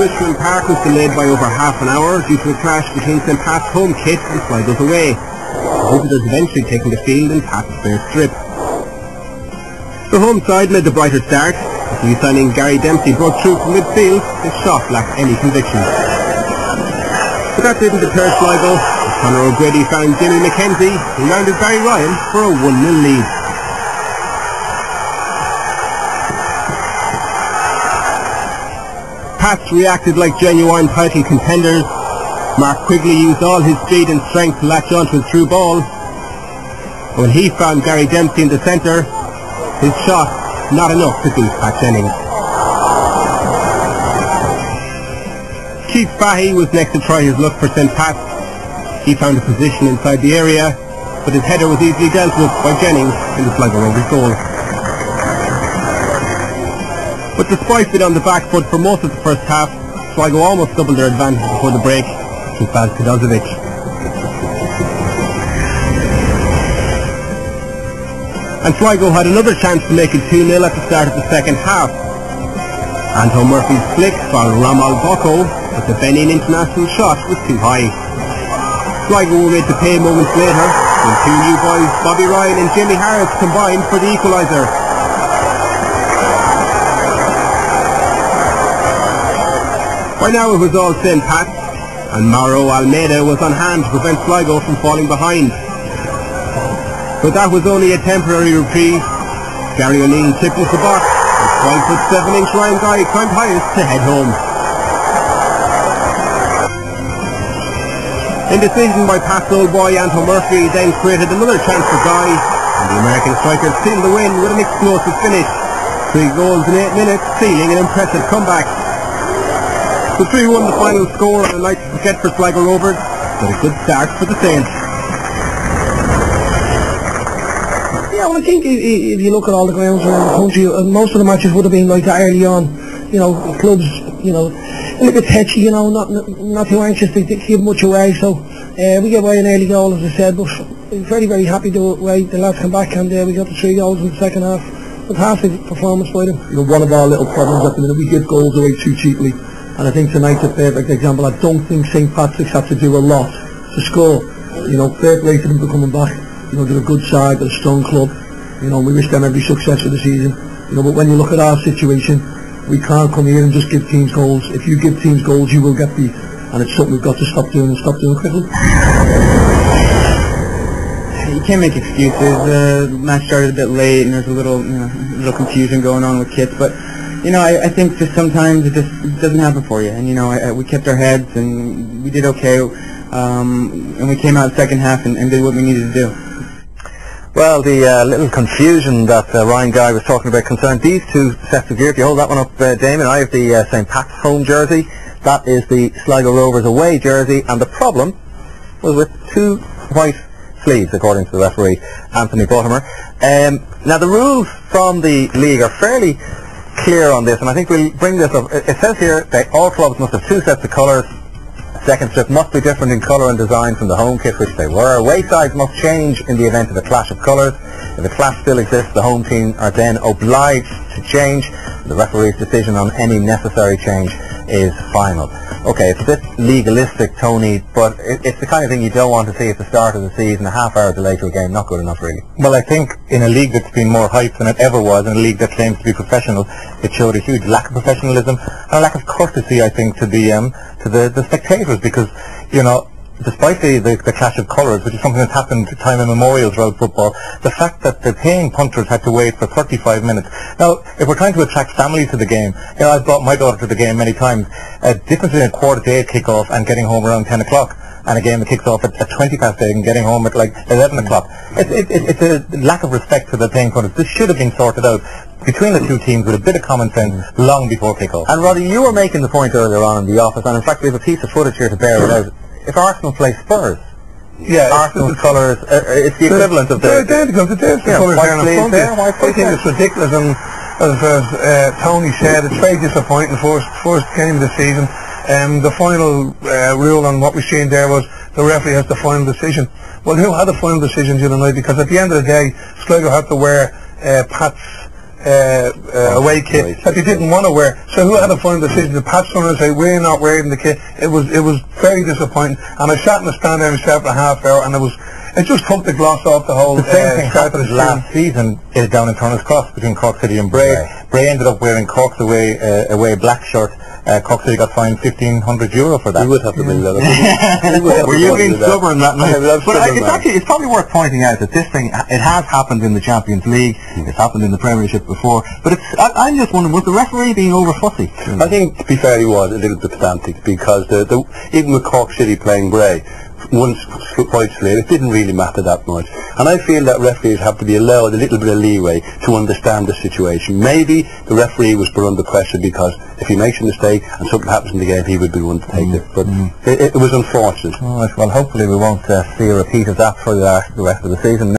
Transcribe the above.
Richmond Park was delayed by over half an hour due to a clash between St.Pats home kit and Sligo's away. The visitors eventually taking the field in Pat's fair strip. The home side made the brighter start. As new signing Gary Dempsey broke through from midfield, his shot lacked any conviction. But that didn't deter Sligo. Conor O'Grady found Jimmy McKenzie, who rounded Barry Ryan for a 1-0 lead. Pats reacted like genuine title contenders. Mark Quigley used all his speed and strength to latch onto a through ball. When he found Gary Dempsey in the centre, his shot not enough to beat Pat Jennings. Keith Fahey was next to try his luck for St. Pat's. He found a position inside the area, but his header was easily dealt with by Jennings in the Sligo Rovers goal. But despite being on the back foot for most of the first half, Sligo almost doubled their advantage before the break through Baz Kadozovic. And Sligo had another chance to make it 2-0 at the start of the second half. Anton Murphy's flick followed Ramal Bocco, but the Benin international shot was too high. Sligo were made to pay moments later when two new boys, Bobby Ryan and Jimmy Harris, combined for the equaliser. By now it was all St. Pat's, and Mauro Almeida was on hand to prevent Sligo from falling behind. But that was only a temporary reprieve. Gary O'Neill chipped into the box, and 5'7" Ryan Guy climbed highest to head home. Indecision by Pat's old boy Anton Murphy then created another chance for Guy, and the American striker sealed the win with an explosive finish. 3 goals in 8 minutes, sealing an impressive comeback. So 3-1 the final score, and a night to forget for Sligo Rovers, but a good start for the Saints. Yeah, well, I think if you look at all the grounds around the country, most of the matches would have been like that early on. You know, clubs, you know, a little bit tetchy, you know, not too anxious to give much away. So we gave away an early goal, as I said, but very, very happy the way the lads come back, and we got the 3 goals in the second half. Fantastic performance by them. You know, one of our little problems at the minute, we give goals away too cheaply. And I think tonight's a perfect example. I don't think St. Patrick's had to do a lot to score. You know, fair play to them for coming back. You know, they're a good side, they're a strong club. You know, we wish them every success for the season. You know, but when you look at our situation, we can't come here and just give teams goals. If you give teams goals, you will get beat. And it's something we've got to stop doing, and stop doing quickly. You can't make excuses. The match started a bit late, and there's a little confusion going on with kits, but you know, I think just sometimes it just doesn't happen for you. And you know, we kept our heads and we did okay, and we came out second half and did what we needed to do. Well, the little confusion that Ryan Guy was talking about concerned these two sets of gear. If you hold that one up, Damien, I have the St. Pat's home jersey. That is the Sligo Rovers away jersey, and the problem was with 2 white sleeves, according to the referee, Anthony Buttimer. Now, the rules from the league are fairly clear on this, and I think we'll bring this up. It says here that all clubs must have 2 sets of colours. Second strip must be different in colour and design from the home kit, which they were. Away sides must change in the event of a clash of colours. If a clash still exists, the home team are then obliged to change. The referee's decision on any necessary change is final. Okay, it's a bit legalistic, Tony, but it's the kind of thing you don't want to see at the start of the season. A half hour delay to a game, not good enough, really. Well, I think in a league that's been more hyped than it ever was, in a league that claims to be professional, it showed a huge lack of professionalism and a lack of courtesy, I think, to the spectators, because, you know, despite the clash of colours, which is something that's happened time immemorial throughout football, the fact that the paying punters had to wait for 35 minutes. Now, if we're trying to attract families to the game, you know, I've brought my daughter to the game many times. A difference between a 8:15 kick-off and getting home around 10 o'clock, and a game that kicks off at 8:20 and getting home at like 11 o'clock. It's a lack of respect for the paying punters. This should have been sorted out between the two teams with a bit of common sense long before kick-off. And Roddy, you were making the point earlier on in the office, and in fact we have a piece of footage here to bear it out. If Arsenal play Spurs, Arsenal's colours, it's the equivalent of the... They're the colours there in front. I think it's ridiculous, and as Tony said, it's very disappointing. First game of the season. The final rule on what we seen there was the referee has the final decision. Well, who had the final decision the other night? Because at the end of the day, Sligo had to wear Pat's away kit that they didn't want to wear. So who had the final decision? The Pats going to say we're not wearing the kit. It was very disappointing. And I sat in the stand there myself for a half hour, and it just took the gloss off the whole. The same thing happened last season down in Turner's Cross between Cork City and Bray. Bray ended up wearing Cork's away black shirt. Cork City got fined €1,500 for that. We would have to bring that up. Were you being stubborn that night? But it's probably worth pointing out that this thing, it has happened in the Champions League, it's happened in the Premiership before, but I'm just wondering, was the referee being over fussy? I think, to be fair, he was a little bit pedantic, because even with Cork City playing Bray, once white slate, it didn't really matter that much. And I feel that referees have to be allowed a little bit of leeway to understand the situation. Maybe the referee was put under pressure because if he makes a mistake and something happens in the game, he would be the one to take it. But it was unfortunate. All right, well, hopefully we won't see a repeat of that for the rest of the season.